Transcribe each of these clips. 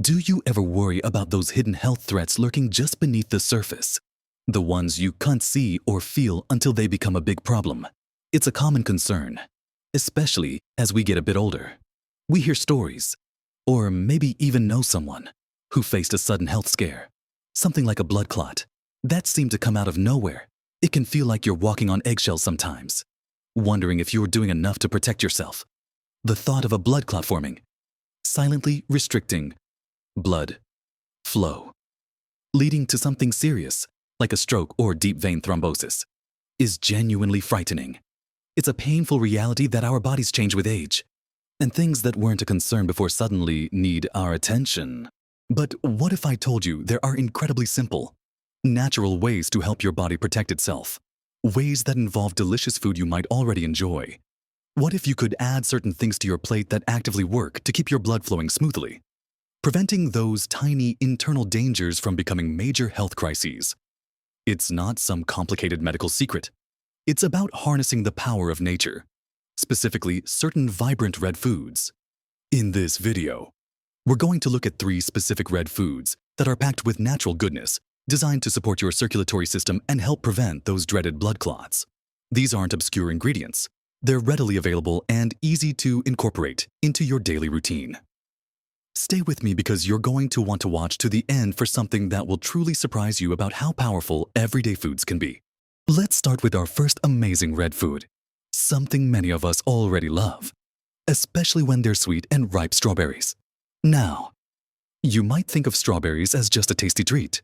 Do you ever worry about those hidden health threats lurking just beneath the surface? The ones you can't see or feel until they become a big problem. It's a common concern, especially as we get a bit older. We hear stories, or maybe even know someone, who faced a sudden health scare, something like a blood clot, that seemed to come out of nowhere. It can feel like you're walking on eggshells sometimes, wondering if you're doing enough to protect yourself. The thought of a blood clot forming, silently restricting blood flow, leading to something serious, like a stroke or deep vein thrombosis, is genuinely frightening. It's a painful reality that our bodies change with age, and things that weren't a concern before suddenly need our attention. But what if I told you there are incredibly simple, natural ways to help your body protect itself? Ways that involve delicious food you might already enjoy. What if you could add certain things to your plate that actively work to keep your blood flowing smoothly, preventing those tiny internal dangers from becoming major health crises? It's not some complicated medical secret. It's about harnessing the power of nature, specifically certain vibrant red foods. In this video, we're going to look at 3 specific red foods that are packed with natural goodness, designed to support your circulatory system and help prevent those dreaded blood clots. These aren't obscure ingredients. They're readily available and easy to incorporate into your daily routine. Stay with me because you're going to want to watch to the end for something that will truly surprise you about how powerful everyday foods can be. Let's start with our first amazing red food, something many of us already love, especially when they're sweet and ripe strawberries. Now, you might think of strawberries as just a tasty treat,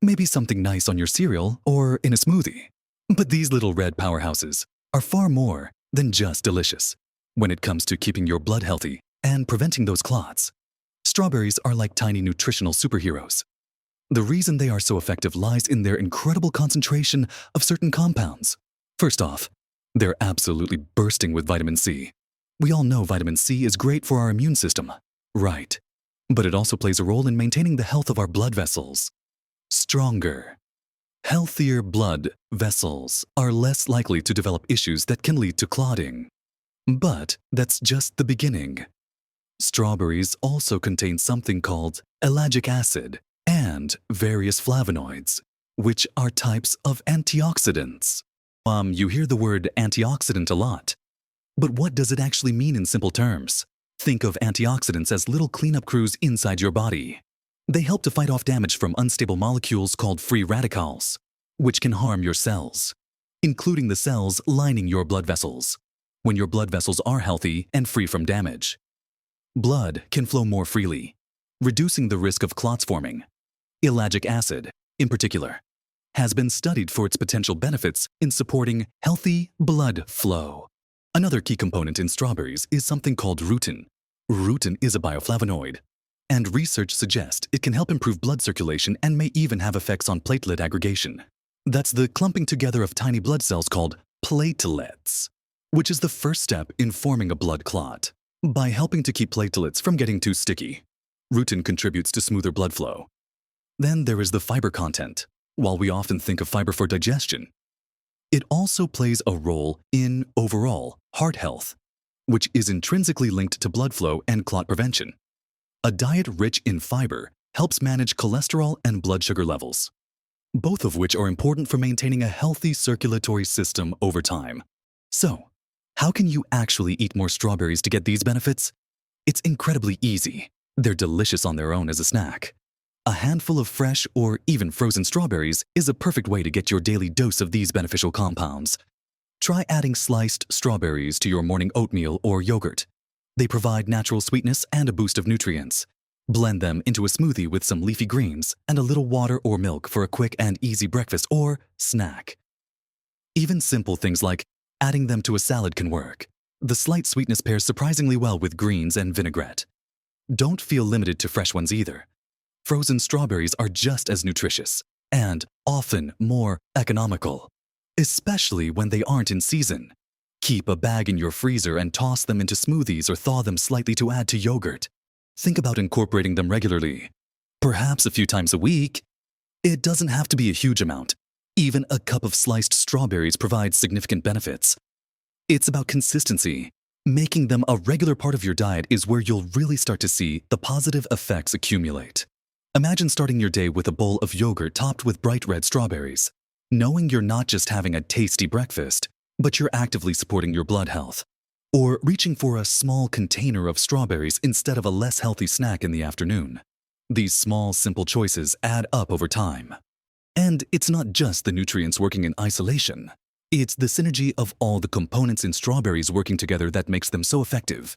maybe something nice on your cereal or in a smoothie. But these little red powerhouses are far more than just delicious. When it comes to keeping your blood healthy and preventing those clots, strawberries are like tiny nutritional superheroes. The reason they are so effective lies in their incredible concentration of certain compounds. First off, they're absolutely bursting with vitamin C. We all know vitamin C is great for our immune system, right? But it also plays a role in maintaining the health of our blood vessels. Stronger, healthier blood vessels are less likely to develop issues that can lead to clotting. But that's just the beginning. Strawberries also contain something called ellagic acid and various flavonoids, which are types of antioxidants. You hear the word antioxidant a lot, but what does it actually mean in simple terms? Think of antioxidants as little cleanup crews inside your body. They help to fight off damage from unstable molecules called free radicals, which can harm your cells, including the cells lining your blood vessels. When your blood vessels are healthy and free from damage, blood can flow more freely, reducing the risk of clots forming. Ellagic acid, in particular, has been studied for its potential benefits in supporting healthy blood flow. Another key component in strawberries is something called rutin. Rutin is a bioflavonoid, and research suggests it can help improve blood circulation and may even have effects on platelet aggregation. That's the clumping together of tiny blood cells called platelets, which is the first step in forming a blood clot. By helping to keep platelets from getting too sticky, rutin contributes to smoother blood flow. Then there is the fiber content. While we often think of fiber for digestion, it also plays a role in overall heart health, which is intrinsically linked to blood flow and clot prevention. A diet rich in fiber helps manage cholesterol and blood sugar levels, both of which are important for maintaining a healthy circulatory system over time. So, how can you actually eat more strawberries to get these benefits? It's incredibly easy. They're delicious on their own as a snack. A handful of fresh or even frozen strawberries is a perfect way to get your daily dose of these beneficial compounds. Try adding sliced strawberries to your morning oatmeal or yogurt. They provide natural sweetness and a boost of nutrients. Blend them into a smoothie with some leafy greens and a little water or milk for a quick and easy breakfast or snack. Even simple things like adding them to a salad can work. The slight sweetness pairs surprisingly well with greens and vinaigrette. Don't feel limited to fresh ones either. Frozen strawberries are just as nutritious and often more economical, especially when they aren't in season. Keep a bag in your freezer and toss them into smoothies or thaw them slightly to add to yogurt. Think about incorporating them regularly, perhaps a few times a week. It doesn't have to be a huge amount. Even a cup of sliced strawberries provides significant benefits. It's about consistency Making them a regular part of your diet is where you'll really start to see the positive effects accumulate. Imagine starting your day with a bowl of yogurt topped with bright red strawberries, knowing you're not just having a tasty breakfast, but you're actively supporting your blood health. Or reaching for a small container of strawberries instead of a less healthy snack in the afternoon. These small, simple choices add up over time. And it's not just the nutrients working in isolation. It's the synergy of all the components in strawberries working together that makes them so effective.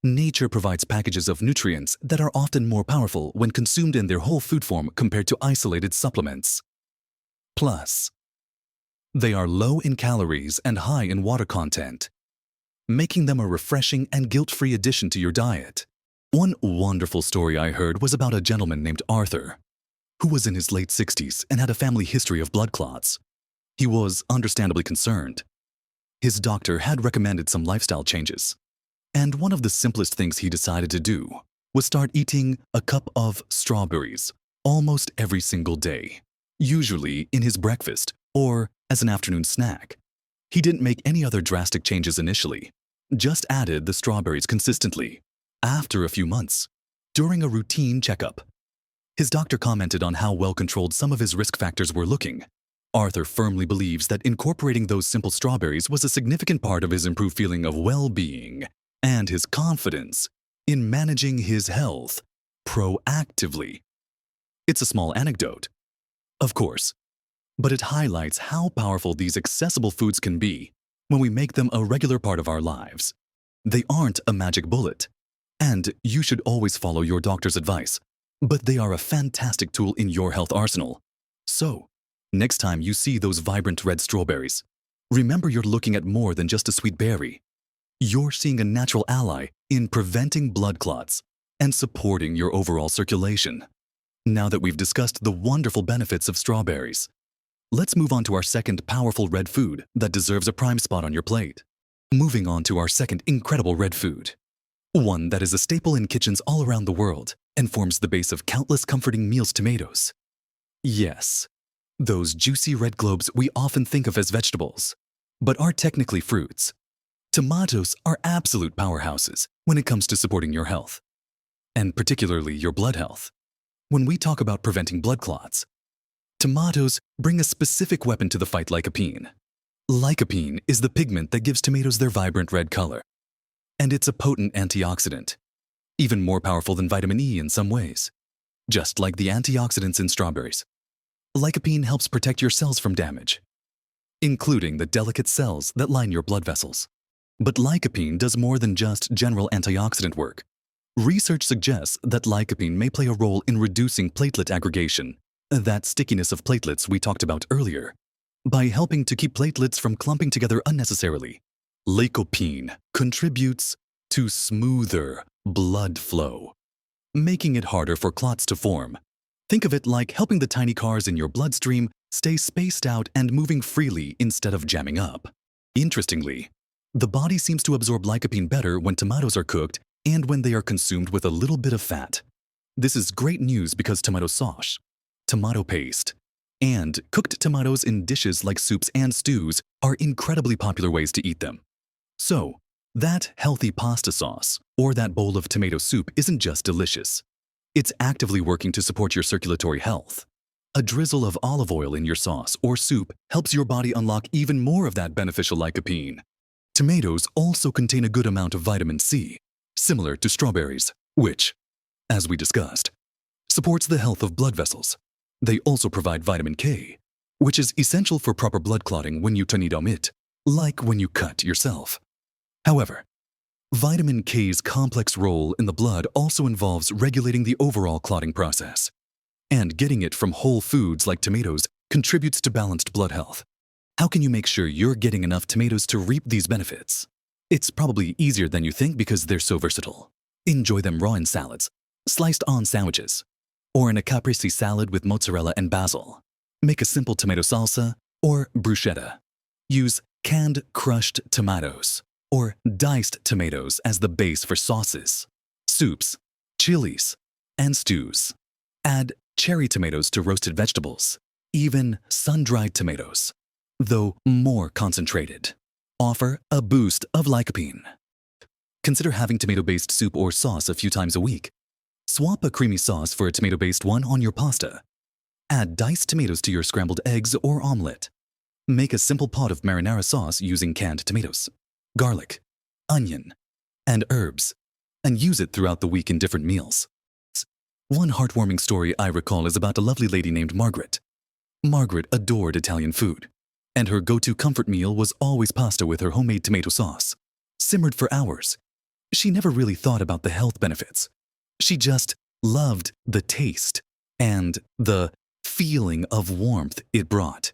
Nature provides packages of nutrients that are often more powerful when consumed in their whole food form compared to isolated supplements. Plus, they are low in calories and high in water content, making them a refreshing and guilt-free addition to your diet. One wonderful story I heard was about a gentleman named Arthur, who was in his late 60s and had a family history of blood clots. He was understandably concerned. His doctor had recommended some lifestyle changes, and one of the simplest things he decided to do was start eating a cup of strawberries almost every single day, usually in his breakfast or as an afternoon snack. He didn't make any other drastic changes initially, just added the strawberries consistently. After a few months, during a routine checkup, his doctor commented on how well-controlled some of his risk factors were looking. Arthur firmly believes that incorporating those simple strawberries was a significant part of his improved feeling of well-being and his confidence in managing his health proactively. It's a small anecdote, of course, but it highlights how powerful these accessible foods can be when we make them a regular part of our lives. They aren't a magic bullet, and you should always follow your doctor's advice, but they are a fantastic tool in your health arsenal. So, next time you see those vibrant red strawberries, remember you're looking at more than just a sweet berry. You're seeing a natural ally in preventing blood clots and supporting your overall circulation. Now that we've discussed the wonderful benefits of strawberries, let's move on to our second powerful red food that deserves a prime spot on your plate. Moving on to our second incredible red food, one that is a staple in kitchens all around the world and forms the base of countless comforting meals: tomatoes. Yes, those juicy red globes we often think of as vegetables, but are technically fruits. Tomatoes are absolute powerhouses when it comes to supporting your health, and particularly your blood health. When we talk about preventing blood clots, tomatoes bring a specific weapon to the fight: lycopene. Lycopene is the pigment that gives tomatoes their vibrant red color, and it's a potent antioxidant, even more powerful than vitamin E in some ways. Just like the antioxidants in strawberries, lycopene helps protect your cells from damage, including the delicate cells that line your blood vessels. But lycopene does more than just general antioxidant work. Research suggests that lycopene may play a role in reducing platelet aggregation, that stickiness of platelets we talked about earlier, by helping to keep platelets from clumping together unnecessarily. Lycopene contributes to smoother blood flow, making it harder for clots to form. Think of it like helping the tiny cars in your bloodstream stay spaced out and moving freely instead of jamming up. Interestingly, the body seems to absorb lycopene better when tomatoes are cooked and when they are consumed with a little bit of fat. This is great news because tomato sauce, tomato paste, and cooked tomatoes in dishes like soups and stews are incredibly popular ways to eat them. So, that healthy pasta sauce or that bowl of tomato soup isn't just delicious. It's actively working to support your circulatory health. A drizzle of olive oil in your sauce or soup helps your body unlock even more of that beneficial lycopene. Tomatoes also contain a good amount of vitamin C, similar to strawberries, which, as we discussed, supports the health of blood vessels. They also provide vitamin K, which is essential for proper blood clotting when you tonidomit, like when you cut yourself. However, vitamin K's complex role in the blood also involves regulating the overall clotting process, and getting it from whole foods like tomatoes contributes to balanced blood health. How can you make sure you're getting enough tomatoes to reap these benefits? It's probably easier than you think because they're so versatile. Enjoy them raw in salads, sliced on sandwiches, or in a caprese salad with mozzarella and basil. Make a simple tomato salsa or bruschetta. Use canned crushed tomatoes or diced tomatoes as the base for sauces, soups, chilies, and stews. Add cherry tomatoes to roasted vegetables, even sun-dried tomatoes, though more concentrated. Offer a boost of lycopene. Consider having tomato-based soup or sauce a few times a week. Swap a creamy sauce for a tomato-based one on your pasta. Add diced tomatoes to your scrambled eggs or omelet. Make a simple pot of marinara sauce using canned tomatoes, garlic, onion, and herbs, and use it throughout the week in different meals. One heartwarming story I recall is about a lovely lady named Margaret. Margaret adored Italian food, and her go-to comfort meal was always pasta with her homemade tomato sauce. Simmered for hours. She never really thought about the health benefits. She just loved the taste and the feeling of warmth it brought.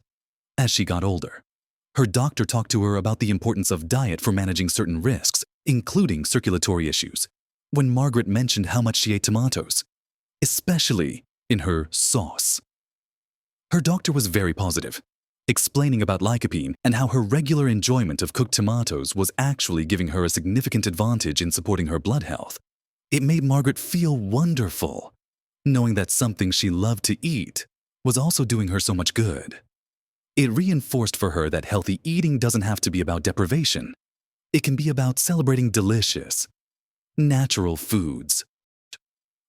As she got older, her doctor talked to her about the importance of diet for managing certain risks, including circulatory issues. When Margaret mentioned how much she ate tomatoes, especially in her sauce, her doctor was very positive, explaining about lycopene and how her regular enjoyment of cooked tomatoes was actually giving her a significant advantage in supporting her blood health. It made Margaret feel wonderful, knowing that something she loved to eat was also doing her so much good. It reinforced for her that healthy eating doesn't have to be about deprivation. It can be about celebrating delicious, natural foods.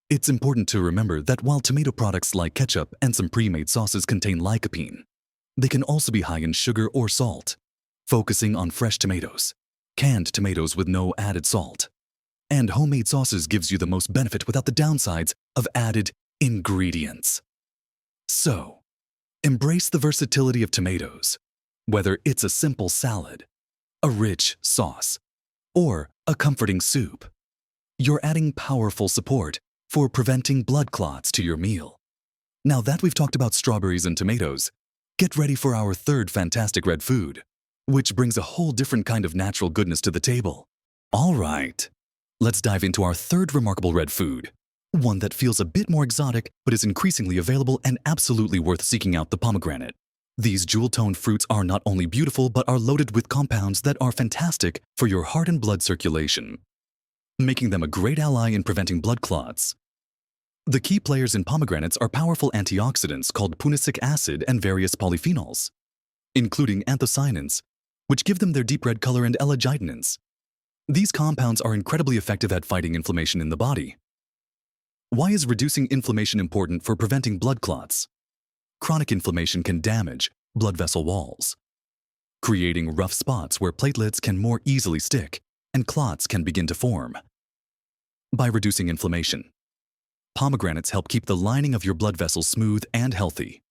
It's important to remember that while tomato products like ketchup and some pre-made sauces contain lycopene, they can also be high in sugar or salt, focusing on fresh tomatoes, canned tomatoes with no added salt. And homemade sauces gives you the most benefit without the downsides of added ingredients. So, embrace the versatility of tomatoes, whether it's a simple salad, a rich sauce, or a comforting soup. You're adding powerful support for preventing blood clots to your meal. Now that we've talked about strawberries and tomatoes, get ready for our third fantastic red food, which brings a whole different kind of natural goodness to the table. All right, let's dive into our third remarkable red food, one that feels a bit more exotic but is increasingly available and absolutely worth seeking out: the pomegranate. These jewel-toned fruits are not only beautiful but are loaded with compounds that are fantastic for your heart and blood circulation, making them a great ally in preventing blood clots. The key players in pomegranates are powerful antioxidants called punicic acid and various polyphenols, including anthocyanins, which give them their deep red color, and L-arginins. These compounds are incredibly effective at fighting inflammation in the body. Why is reducing inflammation important for preventing blood clots? Chronic inflammation can damage blood vessel walls, creating rough spots where platelets can more easily stick and clots can begin to form. By reducing inflammation, pomegranates help keep the lining of your blood vessels smooth and healthy.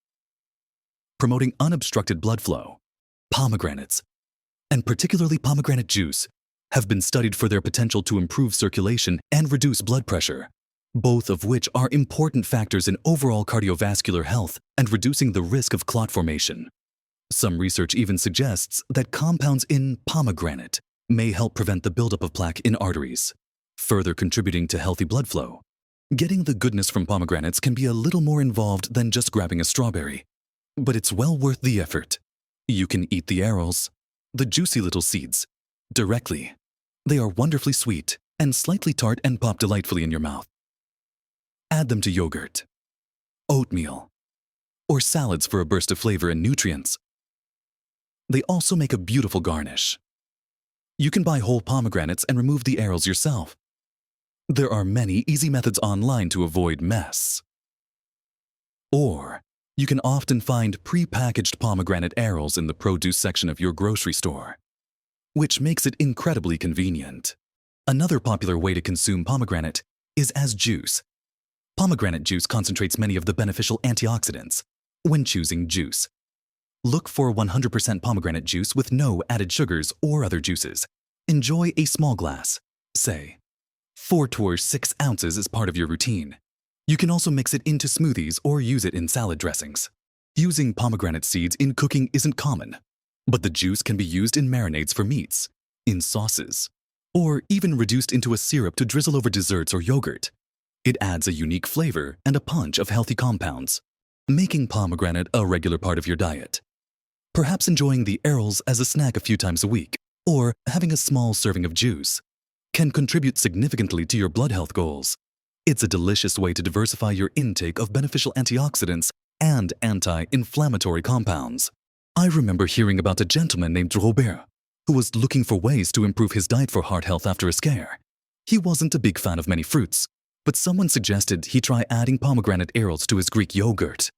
Promoting unobstructed blood flow, pomegranates, and particularly pomegranate juice, have been studied for their potential to improve circulation and reduce blood pressure, both of which are important factors in overall cardiovascular health and reducing the risk of clot formation. Some research even suggests that compounds in pomegranate may help prevent the buildup of plaque in arteries, further contributing to healthy blood flow. Getting the goodness from pomegranates can be a little more involved than just grabbing a strawberry, but it's well worth the effort. You can eat the arils, the juicy little seeds, directly. They are wonderfully sweet and slightly tart and pop delightfully in your mouth. Add them to yogurt, oatmeal, or salads for a burst of flavor and nutrients. They also make a beautiful garnish. You can buy whole pomegranates and remove the arils yourself. There are many easy methods online to avoid mess. Or you can often find pre-packaged pomegranate arils in the produce section of your grocery store, which makes it incredibly convenient. Another popular way to consume pomegranate is as juice. Pomegranate juice concentrates many of the beneficial antioxidants. When choosing juice, look for 100% pomegranate juice with no added sugars or other juices. Enjoy a small glass, say 4 to 6 ounces as part of your routine. You can also mix it into smoothies or use it in salad dressings. Using pomegranate seeds in cooking isn't common, but the juice can be used in marinades for meats, in sauces, or even reduced into a syrup to drizzle over desserts or yogurt. It adds a unique flavor and a punch of healthy compounds, making pomegranate a regular part of your diet. Perhaps enjoying the arils as a snack a few times a week, or having a small serving of juice, can contribute significantly to your blood health goals. It's a delicious way to diversify your intake of beneficial antioxidants and anti-inflammatory compounds. I remember hearing about a gentleman named Robert who was looking for ways to improve his diet for heart health after a scare. He wasn't a big fan of many fruits, but someone suggested he try adding pomegranate arils to his Greek yogurt.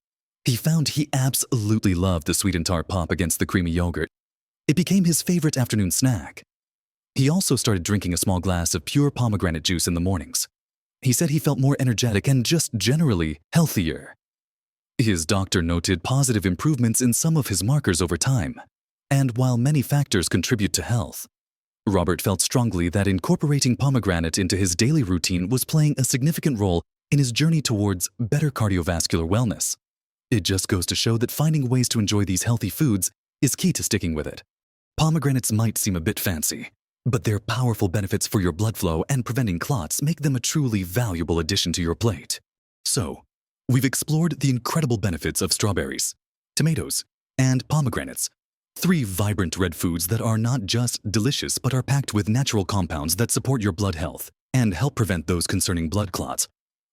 He found he absolutely loved the sweet and tart pop against the creamy yogurt. It became his favorite afternoon snack. He also started drinking a small glass of pure pomegranate juice in the mornings. He said he felt more energetic and just generally healthier. His doctor noted positive improvements in some of his markers over time. And while many factors contribute to health, Robert felt strongly that incorporating pomegranate into his daily routine was playing a significant role in his journey towards better cardiovascular wellness. It just goes to show that finding ways to enjoy these healthy foods is key to sticking with it. Pomegranates might seem a bit fancy, but their powerful benefits for your blood flow and preventing clots make them a truly valuable addition to your plate. So, we've explored the incredible benefits of strawberries, tomatoes, and pomegranates, 3 vibrant red foods that are not just delicious but are packed with natural compounds that support your blood health and help prevent those concerning blood clots.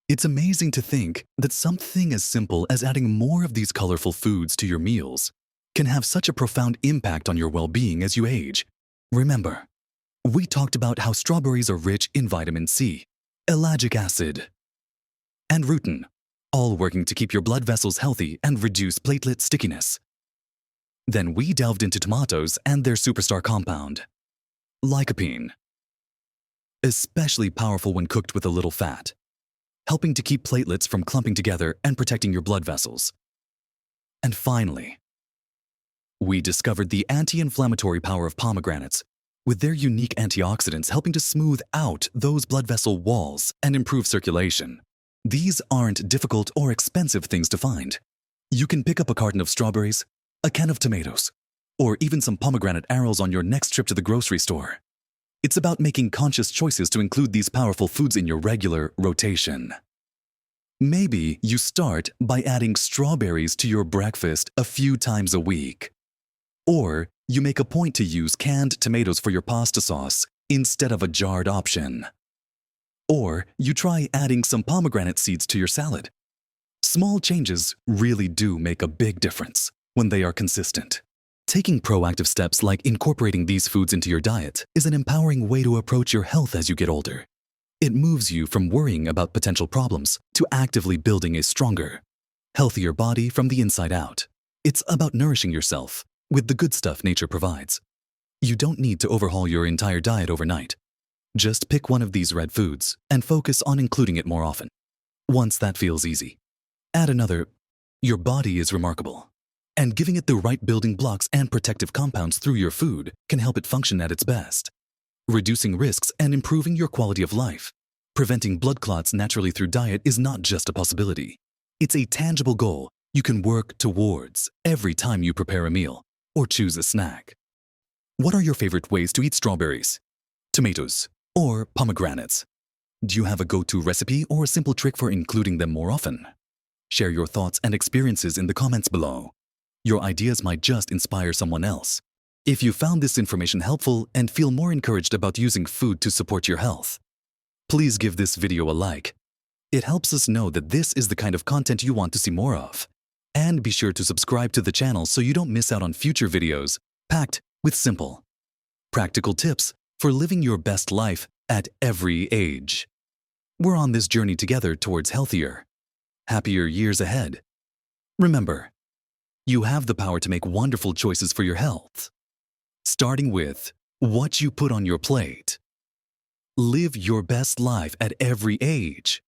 It's amazing to think that something as simple as adding more of these colorful foods to your meals can have such a profound impact on your well-being as you age. Remember, we talked about how strawberries are rich in vitamin C, ellagic acid, and rutin, all working to keep your blood vessels healthy and reduce platelet stickiness. Then we delved into tomatoes and their superstar compound, lycopene, especially powerful when cooked with a little fat, helping to keep platelets from clumping together and protecting your blood vessels. And finally, we discovered the anti-inflammatory power of pomegranates, with their unique antioxidants helping to smooth out those blood vessel walls and improve circulation. These aren't difficult or expensive things to find. You can pick up a carton of strawberries, a can of tomatoes, or even some pomegranate arils on your next trip to the grocery store. It's about making conscious choices to include these powerful foods in your regular rotation. Maybe you start by adding strawberries to your breakfast a few times a week. Or you make a point to use canned tomatoes for your pasta sauce instead of a jarred option. Or you try adding some pomegranate seeds to your salad. Small changes really do make a big difference when they are consistent. Taking proactive steps like incorporating these foods into your diet is an empowering way to approach your health as you get older. It moves you from worrying about potential problems to actively building a stronger, healthier body from the inside out. It's about nourishing yourself with the good stuff nature provides. You don't need to overhaul your entire diet overnight. Just pick one of these red foods and focus on including it more often. Once that feels easy, add another. Your body is remarkable, and giving it the right building blocks and protective compounds through your food can help it function at its best. Reducing risks and improving your quality of life. Preventing blood clots naturally through diet is not just a possibility. It's a tangible goal you can work towards every time you prepare a meal or choose a snack. What are your favorite ways to eat strawberries, tomatoes, or pomegranates? Do you have a go-to recipe or a simple trick for including them more often? Share your thoughts and experiences in the comments below. Your ideas might just inspire someone else. If you found this information helpful and feel more encouraged about using food to support your health, please give this video a like. It helps us know that this is the kind of content you want to see more of. And be sure to subscribe to the channel so you don't miss out on future videos packed with simple, practical tips for living your best life at every age. We're on this journey together towards healthier, happier years ahead. Remember, you have the power to make wonderful choices for your health, starting with what you put on your plate. Live your best life at every age.